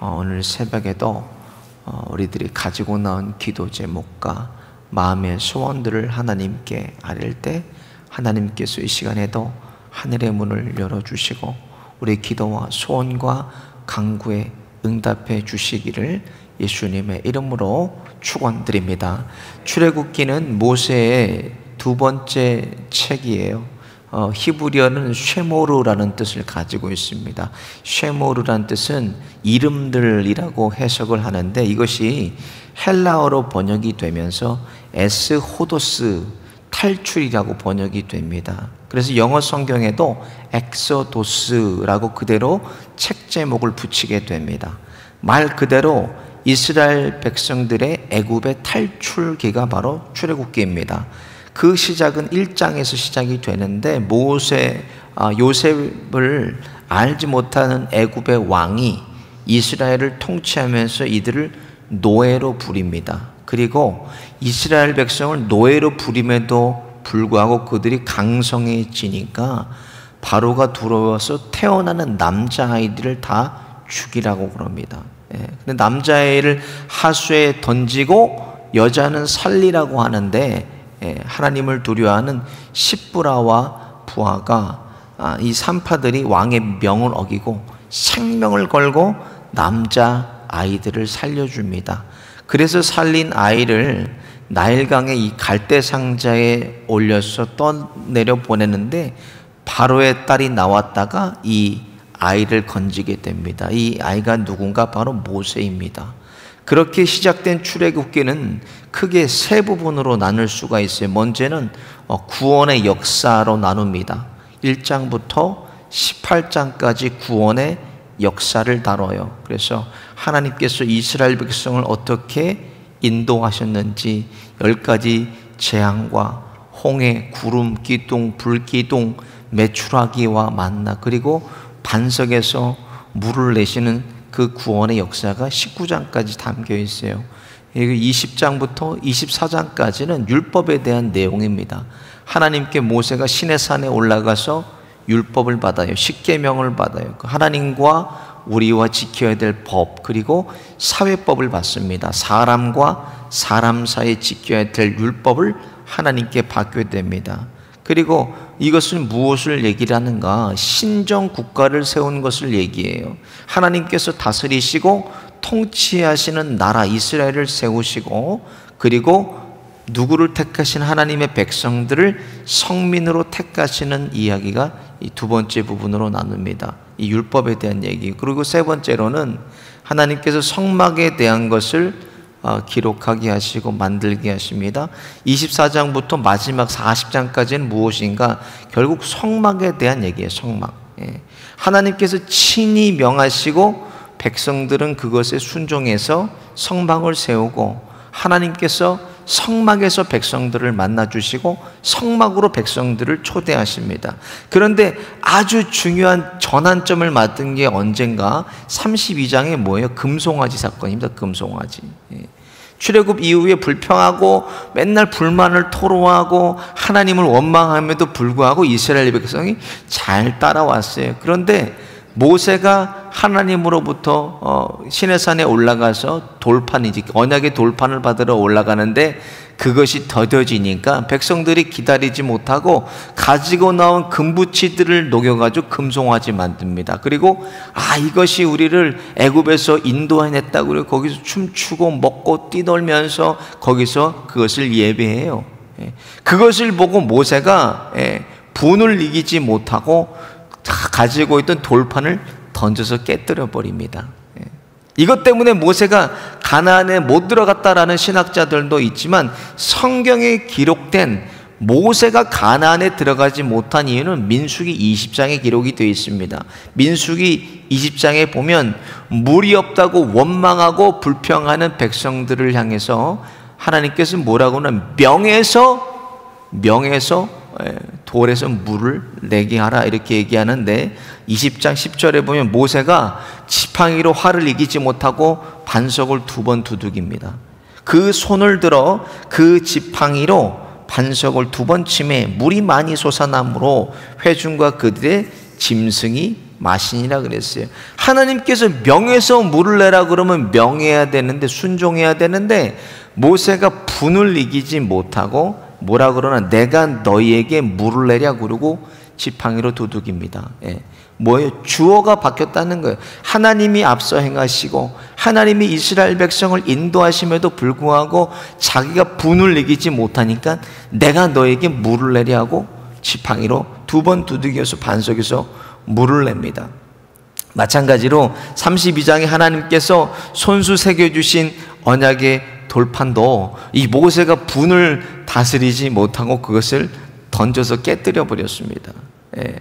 오늘 새벽에도 우리들이 가지고 나온 기도 제목과 마음의 소원들을 하나님께 아뢰 때 하나님께서 이 시간에도 하늘의 문을 열어주시고 우리 기도와 소원과 간구에 응답해 주시기를 예수님의 이름으로 축원드립니다. 출애굽기는 모세의 두 번째 책이에요. 히브리어는 쉐모르라는 뜻을 가지고 있습니다. 쉐모르라는 뜻은 이름들이라고 해석을 하는데 이것이 헬라어로 번역이 되면서 에스호도스, 탈출이라고 번역이 됩니다. 그래서 영어 성경에도 엑소도스라고 그대로 책 제목을 붙이게 됩니다. 말 그대로 이스라엘 백성들의 애굽의 탈출기가 바로 출애굽기입니다. 그 시작은 1장에서 시작이 되는데 요셉을 알지 못하는 애굽의 왕이 이스라엘을 통치하면서 이들을 노예로 부립니다. 그리고 이스라엘 백성을 노예로 부림에도 불구하고 그들이 강성해지니까 바로가 들어와서 태어나는 남자아이들을 다 죽이라고 그럽니다. 근데 남자아이를 하수에 던지고 여자는 살리라고 하는데 하나님을 두려워하는 십부라와 부하가 이 산파들이 왕의 명을 어기고 생명을 걸고 남자 아이들을 살려줍니다. 그래서 살린 아이를 나일강의 이 갈대 상자에 올려서 떠내려 보내는데 바로의 딸이 나왔다가 이 아이를 건지게 됩니다. 이 아이가 누군가 바로 모세입니다. 그렇게 시작된 출애굽기는 크게 세 부분으로 나눌 수가 있어요. 먼저는 구원의 역사로 나눕니다. 1장부터 18장까지 구원의 역사를 다뤄요. 그래서 하나님께서 이스라엘 백성을 어떻게 인도하셨는지 10가지 재앙과 홍해, 구름, 기둥, 불기둥, 메추라기와 만나 그리고 반석에서 물을 내시는 그 구원의 역사가 19장까지 담겨 있어요. 20장부터 24장까지는 율법에 대한 내용입니다. 하나님께 모세가 시내산에 올라가서 율법을 받아요. 십계명을 받아요. 하나님과 우리와 지켜야 될 법 그리고 사회법을 받습니다. 사람과 사람 사이에 지켜야 될 율법을 하나님께 받게 됩니다. 그리고 이것은 무엇을 얘기를 하는가? 신정 국가를 세운 것을 얘기해요. 하나님께서 다스리시고 통치하시는 나라 이스라엘을 세우시고 그리고 누구를 택하신 하나님의 백성들을 성민으로 택하시는 이야기가 이 두 번째 부분으로 나눕니다. 이 율법에 대한 얘기. 그리고 세 번째로는 하나님께서 성막에 대한 것을 기록하게 하시고 만들게 하십니다. 24장부터 마지막 40장까지는 무엇인가? 결국 성막에 대한 얘기예요. 성막. 하나님께서 친히 명하시고 백성들은 그것에 순종해서 성막을 세우고 하나님께서 성막에서 백성들을 만나주시고 성막으로 백성들을 초대하십니다. 그런데 아주 중요한 전환점을 맞은 게 언젠가 32장에 뭐예요? 금송아지 사건입니다. 금송아지. 출애굽 이후에 불평하고 맨날 불만을 토로하고 하나님을 원망함에도 불구하고 이스라엘 백성이 잘 따라왔어요. 그런데 모세가 하나님으로부터 시내산에 올라가서 돌판이지 언약의 돌판을 받으러 올라가는데 그것이 더뎌지니까 백성들이 기다리지 못하고 가지고 나온 금부치들을 녹여가지고 금송아지 만듭니다. 그리고 이것이 우리를 애굽에서 인도해냈다고 그리고 거기서 춤추고 먹고 뛰놀면서 거기서 그것을 예배해요. 그것을 보고 모세가 분을 이기지 못하고 가지고 있던 돌판을 던져서 깨뜨려 버립니다. 이것 때문에 모세가 가나안에 못 들어갔다라는 신학자들도 있지만 성경에 기록된 모세가 가나안에 들어가지 못한 이유는 민수기 20장에 기록이 되어 있습니다. 민수기 20장에 보면 물이 없다고 원망하고 불평하는 백성들을 향해서 하나님께서 뭐라고는 명해서 돌에서 물을 내게 하라 이렇게 얘기하는데 20장 10절에 보면 모세가 지팡이로 활을 이기지 못하고 반석을 2번 두들깁니다. 그 손을 들어 그 지팡이로 반석을 2번 치매 물이 많이 솟아나므로 회중과 그들의 짐승이 마시니라 그랬어요. 하나님께서 명해서 물을 내라 그러면 명해야 되는데, 순종해야 되는데, 모세가 분을 이기지 못하고 뭐라 그러나 내가 너희에게 물을 내랴 그러고 지팡이로 두둑입니다. 예. 뭐예요? 주어가 바뀌었다는 거예요. 하나님이 앞서 행하시고 하나님이 이스라엘 백성을 인도하심에도 불구하고 자기가 분을 이기지 못하니까 내가 너에게 물을 내려 하고 지팡이로 두 번 두들겨서 반석에서 물을 냅니다. 마찬가지로 32장에 하나님께서 손수 새겨주신 언약의 돌판도 이 모세가 분을 다스리지 못하고 그것을 던져서 깨뜨려 버렸습니다. 예.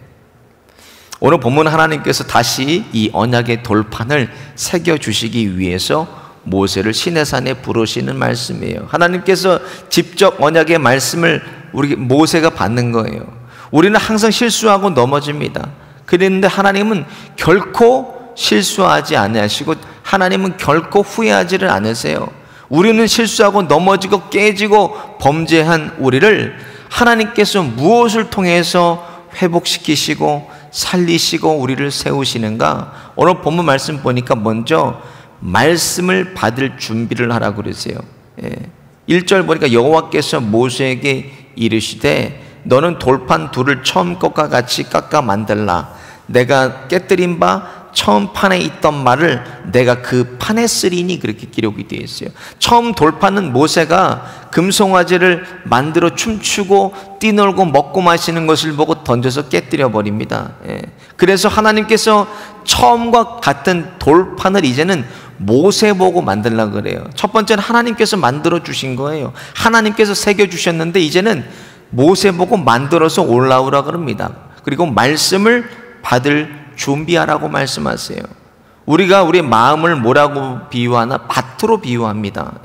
오늘 본문 하나님께서 다시 이 언약의 돌판을 새겨주시기 위해서 모세를 시내산에 부르시는 말씀이에요. 하나님께서 직접 언약의 말씀을 우리 모세가 받는 거예요. 우리는 항상 실수하고 넘어집니다. 그랬는데 하나님은 결코 실수하지 않으시고 하나님은 결코 후회하지를 않으세요. 우리는 실수하고 넘어지고 깨지고 범죄한 우리를 하나님께서 무엇을 통해서 회복시키시고 살리시고 우리를 세우시는가? 오늘 본문 말씀 보니까 먼저 말씀을 받을 준비를 하라고 그러세요. 1절 보니까 여호와께서 모세에게 이르시되 너는 돌판 둘을 처음 것과 같이 깎아 만들라. 내가 깨뜨린 바 처음 판에 있던 말을 내가 그 판에 쓰리니, 그렇게 기록이 되어 있어요. 처음 돌판은 모세가 금송아지를 만들어 춤추고 뛰놀고 먹고 마시는 것을 보고 던져서 깨뜨려 버립니다. 그래서 하나님께서 처음과 같은 돌판을 이제는 모세 보고 만들려고 그래요. 첫 번째는 하나님께서 만들어 주신 거예요. 하나님께서 새겨 주셨는데 이제는 모세 보고 만들어서 올라오라 그럽니다. 그리고 말씀을 받을 준비하라고 말씀하세요. 우리가 우리 마음을 뭐라고 비유하나? 밭으로 비유합니다.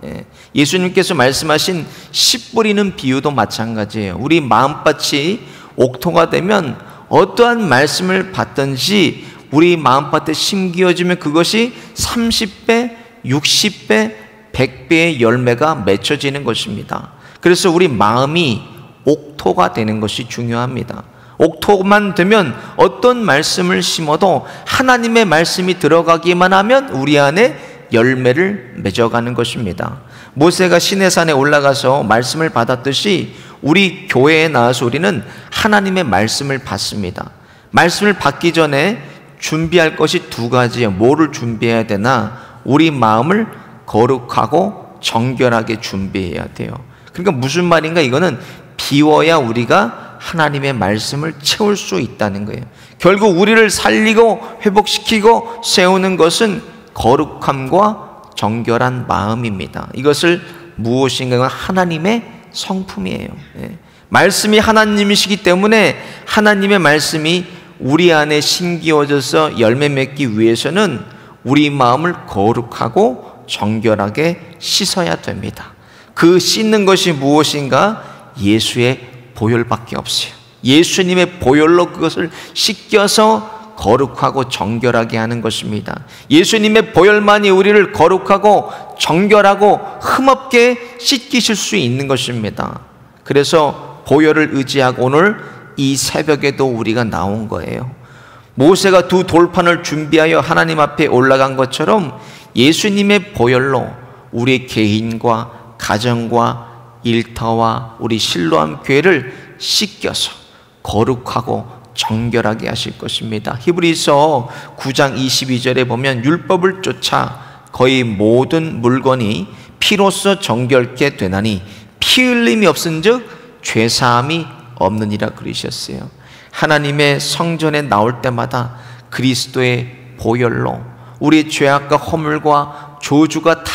예수님께서 말씀하신 씨 뿌리는 비유도 마찬가지예요. 우리 마음밭이 옥토가 되면 어떠한 말씀을 받든지 우리 마음밭에 심기어지면 그것이 30배, 60배, 100배의 열매가 맺혀지는 것입니다. 그래서 우리 마음이 옥토가 되는 것이 중요합니다. 옥토만 되면 어떤 말씀을 심어도 하나님의 말씀이 들어가기만 하면 우리 안에 열매를 맺어가는 것입니다. 모세가 시내산에 올라가서 말씀을 받았듯이 우리 교회에 나와서 우리는 하나님의 말씀을 받습니다. 말씀을 받기 전에 준비할 것이 두 가지예요. 뭐를 준비해야 되나? 우리 마음을 거룩하고 정결하게 준비해야 돼요. 그러니까 무슨 말인가? 이거는 비워야 우리가 하나님의 말씀을 채울 수 있다는 거예요. 결국 우리를 살리고 회복시키고 세우는 것은 거룩함과 정결한 마음입니다. 이것을 무엇인가? 하나님의 성품이에요. 말씀이 하나님이시기 때문에 하나님의 말씀이 우리 안에 심기어져서 열매 맺기 위해서는 우리 마음을 거룩하고 정결하게 씻어야 됩니다. 그 씻는 것이 무엇인가? 예수의 보혈밖에 없어요. 예수님의 보혈로 그것을 씻겨서 거룩하고 정결하게 하는 것입니다. 예수님의 보혈만이 우리를 거룩하고 정결하고 흠없게 씻기실 수 있는 것입니다. 그래서 보혈을 의지하고 오늘 이 새벽에도 우리가 나온 거예요. 모세가 두 돌판을 준비하여 하나님 앞에 올라간 것처럼 예수님의 보혈로 우리 개인과 가정과 일터와 우리 실로암 교회를 씻겨서 거룩하고 정결하게 하실 것입니다. 히브리서 9장 22절에 보면 율법을 쫓아 거의 모든 물건이 피로써 정결케 되나니 피 흘림이 없은즉 죄사함이 없느니라 그러셨어요. 하나님의 성전에 나올 때마다 그리스도의 보혈로 우리 죄악과 허물과 저주가 다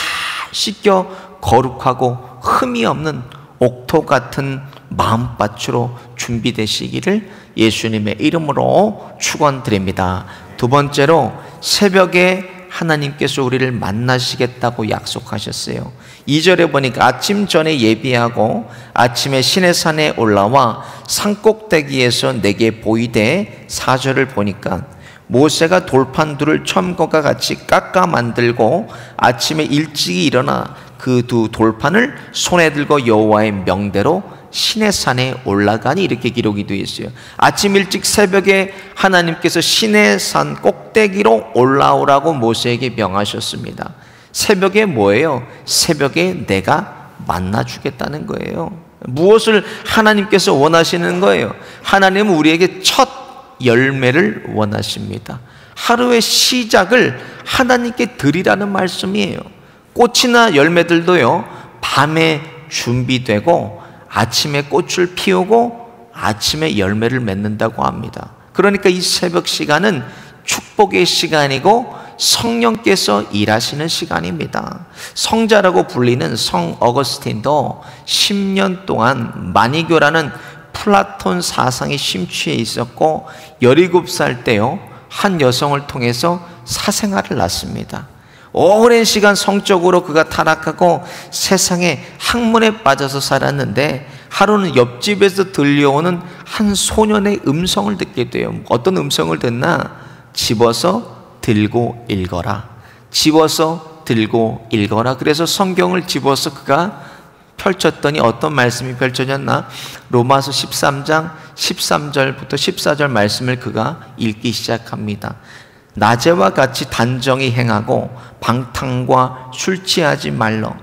씻겨 거룩하고 흠이 없는 옥토 같은 마음밭으로 준비되시기를 예수님의 이름으로 축원드립니다. 두 번째로 새벽에 하나님께서 우리를 만나시겠다고 약속하셨어요. 2절에 보니까 아침 전에 예비하고 아침에 시내산에 올라와 산꼭대기에서 내게 보이되 4절을 보니까 모세가 돌판 둘을 처음과 같이 깎아 만들고 아침에 일찍이 일어나 그 두 돌판을 손에 들고 여호와의 명대로 신의 산에 올라가니 이렇게 기록이 되어 있어요. 아침 일찍 새벽에 하나님께서 신의 산 꼭대기로 올라오라고 모세에게 명하셨습니다. 새벽에 뭐예요? 새벽에 내가 만나주겠다는 거예요. 무엇을 하나님께서 원하시는 거예요? 하나님은 우리에게 첫 열매를 원하십니다. 하루의 시작을 하나님께 드리라는 말씀이에요. 꽃이나 열매들도요, 밤에 준비되고 아침에 꽃을 피우고 아침에 열매를 맺는다고 합니다. 그러니까 이 새벽 시간은 축복의 시간이고 성령께서 일하시는 시간입니다. 성자라고 불리는 성 어거스틴도 10년 동안 마니교라는 플라톤 사상에 심취해 있었고 17살 때요, 한 여성을 통해서 사생아를 낳습니다. 오랜 시간 성적으로 그가 타락하고 세상의 학문에 빠져서 살았는데 하루는 옆집에서 들려오는 한 소년의 음성을 듣게 돼요. 어떤 음성을 듣나? 집어서 들고 읽어라. 집어서 들고 읽어라. 그래서 성경을 집어서 그가 펼쳤더니 어떤 말씀이 펼쳐졌나? 로마서 13장 13절부터 14절 말씀을 그가 읽기 시작합니다. 낮에와 같이 단정히 행하고 방탕과 술 취하지 말며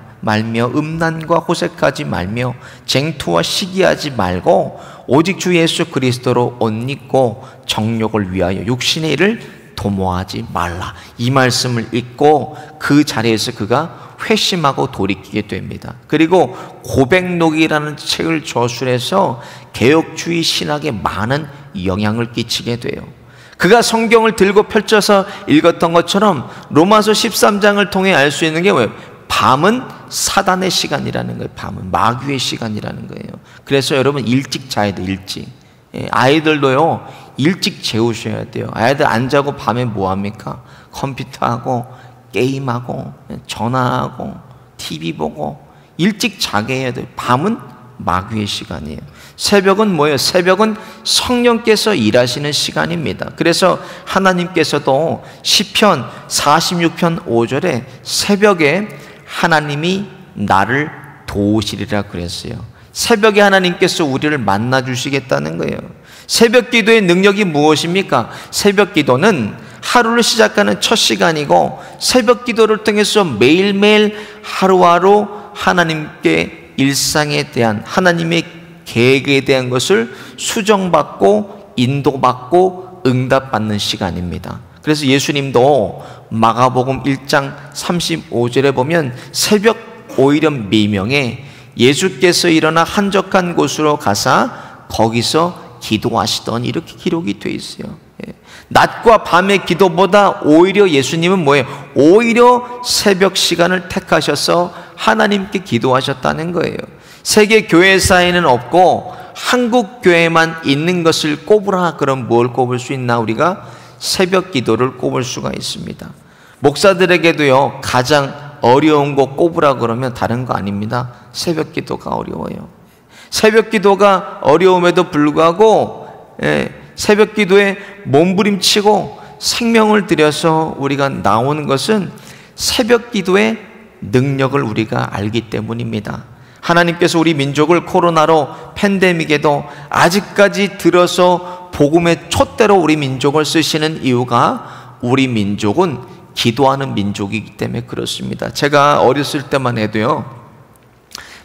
음란과 호색하지 말며 쟁투와 시기하지 말고 오직 주 예수 그리스도로 옷 입고 정욕을 위하여 육신의 일을 도모하지 말라. 이 말씀을 읽고 그 자리에서 그가 회심하고 돌이키게 됩니다. 그리고 고백록이라는 책을 저술해서 개혁주의 신학에 많은 영향을 끼치게 돼요. 그가 성경을 들고 펼쳐서 읽었던 것처럼 로마서 13장을 통해 알 수 있는 게 뭐예요? 밤은 사단의 시간이라는 거예요. 밤은 마귀의 시간이라는 거예요. 그래서 여러분 일찍 자야 돼요. 일찍. 아이들도요 일찍 재우셔야 돼요. 아이들 안 자고 밤에 뭐합니까? 컴퓨터하고 게임하고 전화하고 TV 보고 일찍 자게 해야 돼요. 밤은 마귀의 시간이에요. 새벽은 뭐예요? 새벽은 성령께서 일하시는 시간입니다. 그래서 하나님께서도 시편 46편 5절에 새벽에 하나님이 나를 도우시리라 그랬어요. 새벽에 하나님께서 우리를 만나 주시겠다는 거예요. 새벽 기도의 능력이 무엇입니까? 새벽 기도는 하루를 시작하는 첫 시간이고 새벽 기도를 통해서 매일매일 하루하루 하나님께 일상에 대한 하나님의 계획에 대한 것을 수정받고 인도받고 응답받는 시간입니다. 그래서 예수님도 마가복음 1장 35절에 보면 새벽 오이렴 미명에 예수께서 일어나 한적한 곳으로 가사 거기서 기도하시더니 이렇게 기록이 되어 있어요. 낮과 밤의 기도보다 오히려 예수님은 뭐예요? 오히려 새벽 시간을 택하셔서 하나님께 기도하셨다는 거예요. 세계 교회 사이에는 없고 한국 교회만 있는 것을 꼽으라. 그럼 뭘 꼽을 수 있나? 우리가 새벽 기도를 꼽을 수가 있습니다. 목사들에게도요 가장 어려운 거 꼽으라 그러면 다른 거 아닙니다. 새벽 기도가 어려워요. 새벽 기도가 어려움에도 불구하고 새벽 기도에 몸부림치고 생명을 들여서 우리가 나오는 것은 새벽 기도의 능력을 우리가 알기 때문입니다. 하나님께서 우리 민족을 코로나로 팬데믹에도 아직까지 들어서 복음의 촛대로 우리 민족을 쓰시는 이유가 우리 민족은 기도하는 민족이기 때문에 그렇습니다. 제가 어렸을 때만 해도요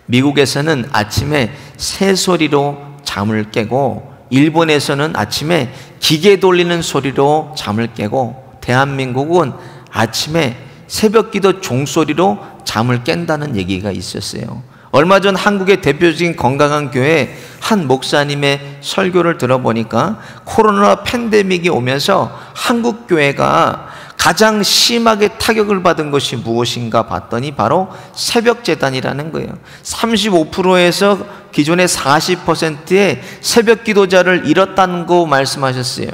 미국에서는 아침에 새소리로 잠을 깨고 일본에서는 아침에 기계 돌리는 소리로 잠을 깨고 대한민국은 아침에 새벽기도 종소리로 잠을 깬다는 얘기가 있었어요. 얼마 전 한국의 대표적인 건강한 교회 한 목사님의 설교를 들어보니까 코로나 팬데믹이 오면서 한국 교회가 가장 심하게 타격을 받은 것이 무엇인가 봤더니 바로 새벽재단이라는 거예요. 35%에서 기존의 40%의 새벽 기도자를 잃었다는 거 말씀하셨어요.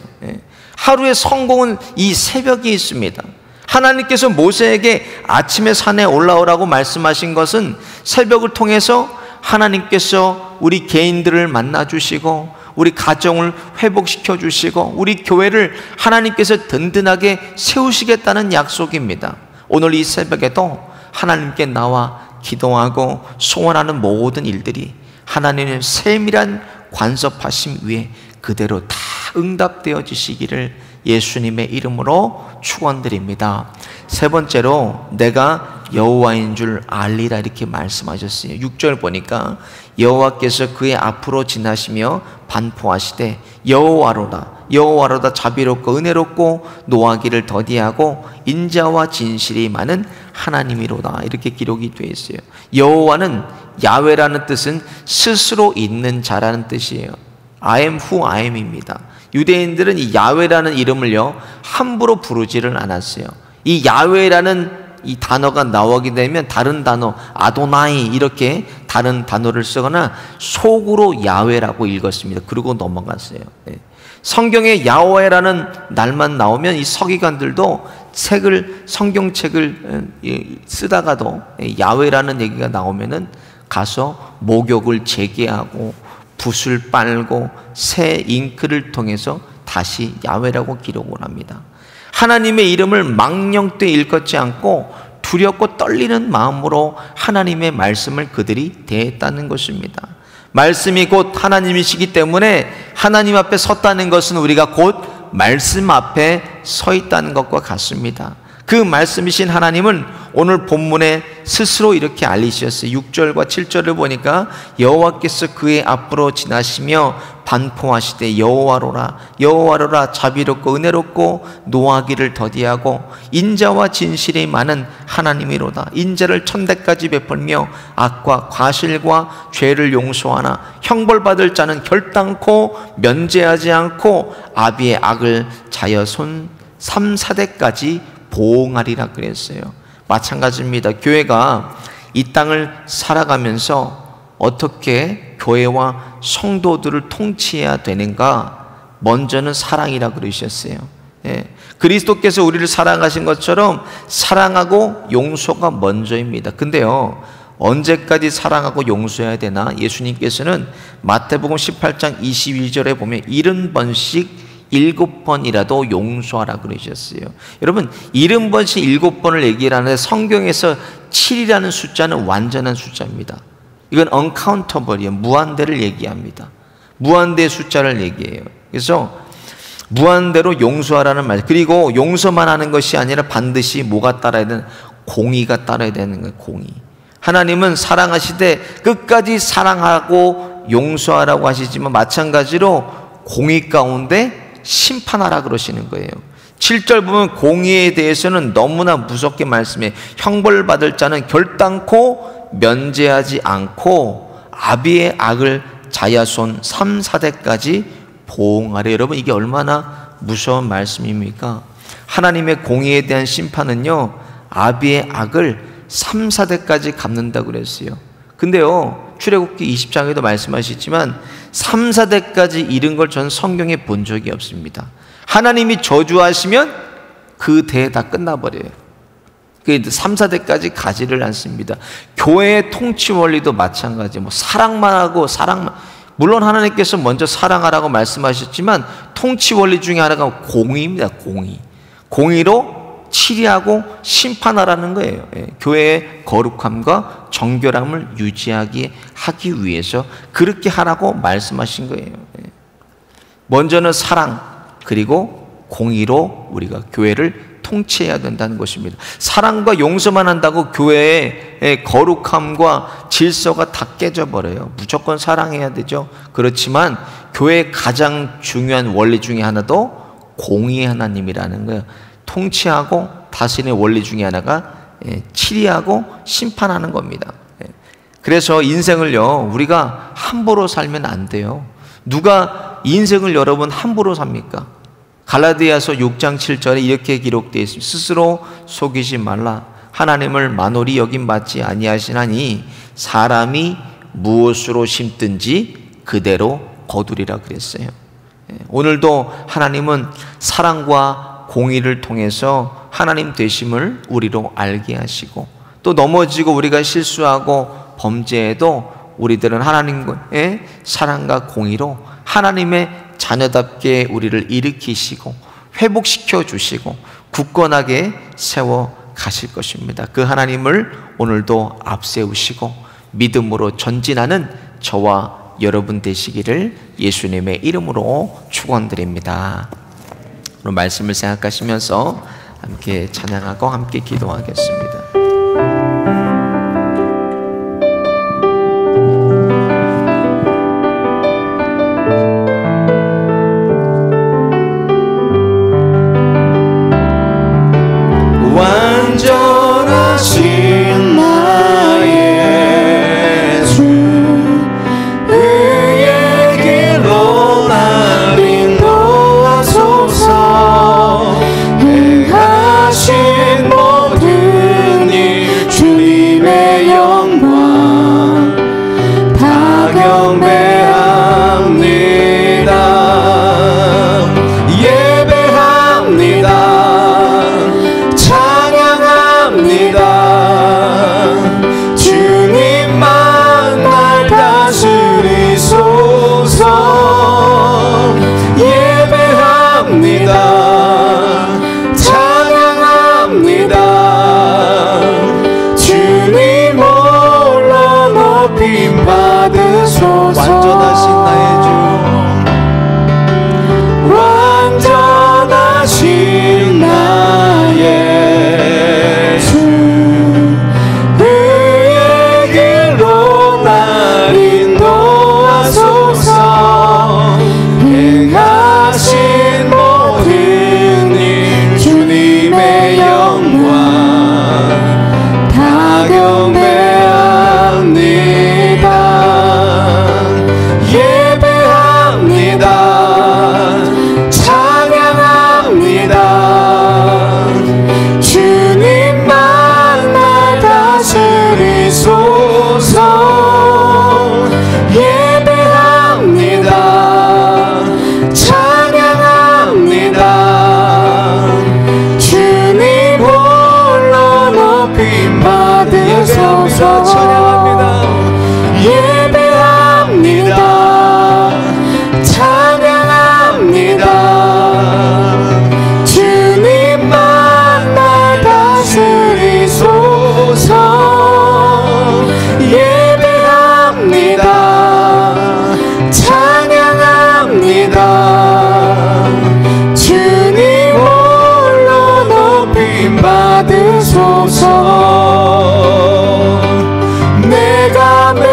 하루의 성공은 이 새벽이 있습니다. 하나님께서 모세에게 아침에 산에 올라오라고 말씀하신 것은 새벽을 통해서 하나님께서 우리 개인들을 만나주시고 우리 가정을 회복시켜 주시고 우리 교회를 하나님께서 든든하게 세우시겠다는 약속입니다. 오늘 이 새벽에도 하나님께 나와 기도하고 소원하는 모든 일들이 하나님의 세밀한 관섭하심 위에 그대로 다 응답되어지시기를 예수님의 이름으로 축원드립니다. 세 번째로 내가 여호와인 줄 알리라 이렇게 말씀하셨어요. 6절 보니까 여호와께서 그의 앞으로 지나시며 반포하시되 여호와로다 여호와로다 자비롭고 은혜롭고 노하기를 더디하고 인자와 진실이 많은 하나님이로다 이렇게 기록이 되어 있어요. 여호와는 야훼라는 뜻은 스스로 있는 자라는 뜻이에요. I am who I am입니다. 유대인들은 이 야훼라는 이름을요 함부로 부르지를 않았어요. 이 야훼라는 이 단어가 나오게 되면 다른 단어 아도나이 이렇게 다른 단어를 쓰거나 속으로 야훼라고 읽었습니다. 그리고 넘어갔어요. 성경에 야훼라는 날만 나오면 이 서기관들도 성경책을 쓰다가도 야훼라는 얘기가 나오면은 가서 목욕을 재개하고 붓을 빨고 새 잉크를 통해서 다시 야훼라고 기록을 합니다. 하나님의 이름을 망령되이 일컫지 않고 두렵고 떨리는 마음으로 하나님의 말씀을 그들이 대했다는 것입니다. 말씀이 곧 하나님이시기 때문에 하나님 앞에 섰다는 것은 우리가 곧 말씀 앞에 서 있다는 것과 같습니다. 그 말씀이신 하나님은 오늘 본문에 스스로 이렇게 알리셨어요. 6절과 7절을 보니까 여호와께서 그의 앞으로 지나시며 반포하시되 여호와로라 여호와로라 자비롭고 은혜롭고 노하기를 더디하고 인자와 진실이 많은 하나님이로다. 인자를 천대까지 베풀며 악과 과실과 죄를 용서하나 형벌받을 자는 결단코 면제하지 않고 아비의 악을 자여손 3, 4대까지 보응하리라 그랬어요. 마찬가지입니다. 교회가 이 땅을 살아가면서 어떻게 교회와 성도들을 통치해야 되는가? 먼저는 사랑이라 그러셨어요. 그리스도께서 우리를 사랑하신 것처럼 사랑하고 용서가 먼저입니다. 근데요, 언제까지 사랑하고 용서해야 되나? 예수님께서는 마태복음 18장 22절에 보면 70번씩 7번이라도 용서하라 그러셨어요. 여러분 70번씩 7번을 얘기하는데 성경에서 7이라는 숫자는 완전한 숫자입니다. 이건 uncountable이에요. 무한대를 얘기합니다. 무한대의 숫자를 얘기해요. 그래서 무한대로 용서하라는 말. 그리고 용서만 하는 것이 아니라 반드시 뭐가 따라야 되는? 공의가 따라야 되는 거예요. 공의. 하나님은 사랑하시되 끝까지 사랑하고 용서하라고 하시지만 마찬가지로 공의 가운데 심판하라 그러시는 거예요. 7절 보면 공의에 대해서는 너무나 무섭게 말씀해. 형벌받을 자는 결단코 면제하지 않고 아비의 악을 자야손 3, 4대까지 보응하래. 여러분 이게 얼마나 무서운 말씀입니까? 하나님의 공의에 대한 심판은요 아비의 악을 3, 4대까지 갚는다고 그랬어요. 근데요 출애굽기 20장에도 말씀하시지만 3, 4대까지 이른 걸 전 성경에 본 적이 없습니다. 하나님이 저주하시면 그 대 다 끝나버려요. 3, 4대까지 가지를 않습니다. 교회의 통치 원리도 마찬가지. 사랑만 하고 물론 하나님께서 먼저 사랑하라고 말씀하셨지만 통치 원리 중에 하나가 공의입니다. 공의로 치리하고 심판하라는 거예요. 교회의 거룩함과 정결함을 유지하기 하기 위해서 그렇게 하라고 말씀하신 거예요. 먼저는 사랑 그리고 공의로 우리가 교회를 통치해야 된다는 것입니다. 사랑과 용서만 한다고 교회의 거룩함과 질서가 다 깨져버려요. 무조건 사랑해야 되죠. 그렇지만 교회의 가장 중요한 원리 중에 하나도 공의의 하나님이라는 거예요. 통치하고 다스리는 원리 중에 하나가 치리하고 심판하는 겁니다. 그래서 인생을요 우리가 함부로 살면 안 돼요. 누가 인생을 여러분 함부로 삽니까? 갈라디아서 6장 7절에 이렇게 기록되어 있습니다. 스스로 속이지 말라. 하나님을 만홀히 여김받지 아니하시나니 사람이 무엇으로 심든지 그대로 거두리라 그랬어요. 오늘도 하나님은 사랑과 공의를 통해서 하나님 되심을 우리로 알게 하시고 또 넘어지고 우리가 실수하고 범죄해도 우리들은 하나님의 사랑과 공의로 하나님의 자녀답게 우리를 일으키시고 회복시켜 주시고 굳건하게 세워 가실 것입니다. 그 하나님을 오늘도 앞세우시고 믿음으로 전진하는 저와 여러분 되시기를 예수님의 이름으로 축원드립니다. 오늘 말씀을 생각하시면서 함께 찬양하고 함께 기도하겠습니다. 완전하신 나의 주, 의의 길로 날 인도하소서. 행하신 모든 일 주님의 영광 다 경배합니다. 예배합니다. 찬양합니다. 주님만 날 다스리소서. 예배합니다. 찬양합니다. 주님 홀로 높임 받으소서. 완전하신 나의 주, 완전하신 나의 주, 의의 길로 날 인도하소서. 행하신 모든 일 주님의 영광 다 경배합니다. 예배합니다. 찬양합니다. 주님만 날 다스리소서. 예배합니다. 찬양합니다. 주님 홀로 높임 받으소서. 예배합니다. 찬양합니다. 주님만 날 다스리소서. 예배합니다. 찬양합니다. 주님 홀로 높임 받으소서. 내가 매일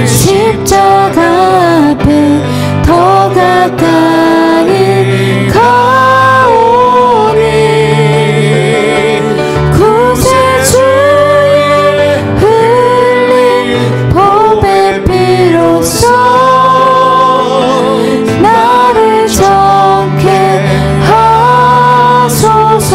십자가 앞에 더 가까이 가오니 구세주의 흘린 보배 피로써 나를 정케 하소서.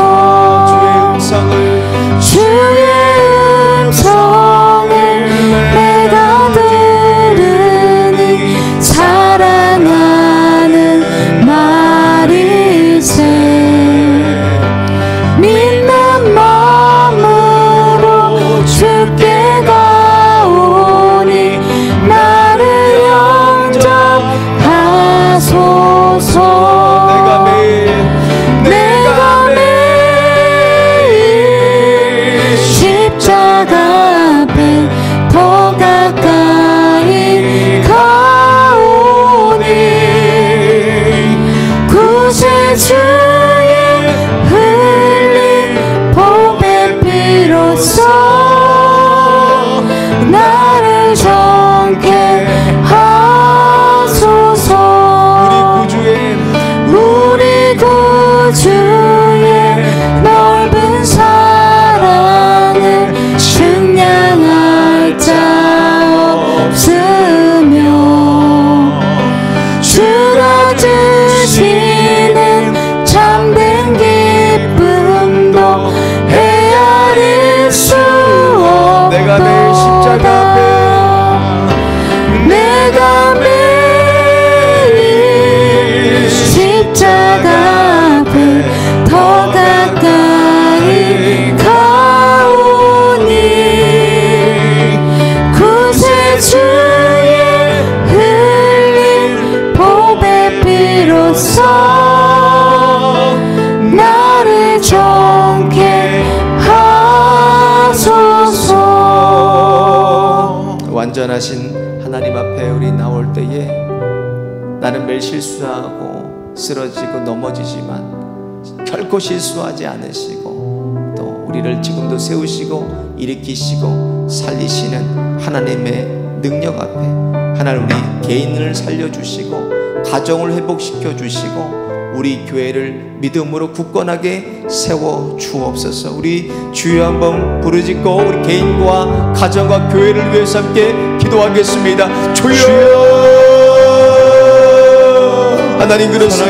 완전하신 하나님 앞에 우리 나올 때에 나는 매일 실수하고 쓰러지고 넘어지지만 결코 실수하지 않으시고 또 우리를 지금도 세우시고 일으키시고 살리시는 하나님의 능력 앞에 하나님 우리 개인을 살려주시고 가정을 회복시켜 주시고 우리 교회를 믿음으로 굳건하게 세워 주옵소서. 우리 주여 한번 부르짖고 우리 개인과 가정과 교회를 위해서 함께 기도하겠습니다. 주여 하나님 그렇습니다.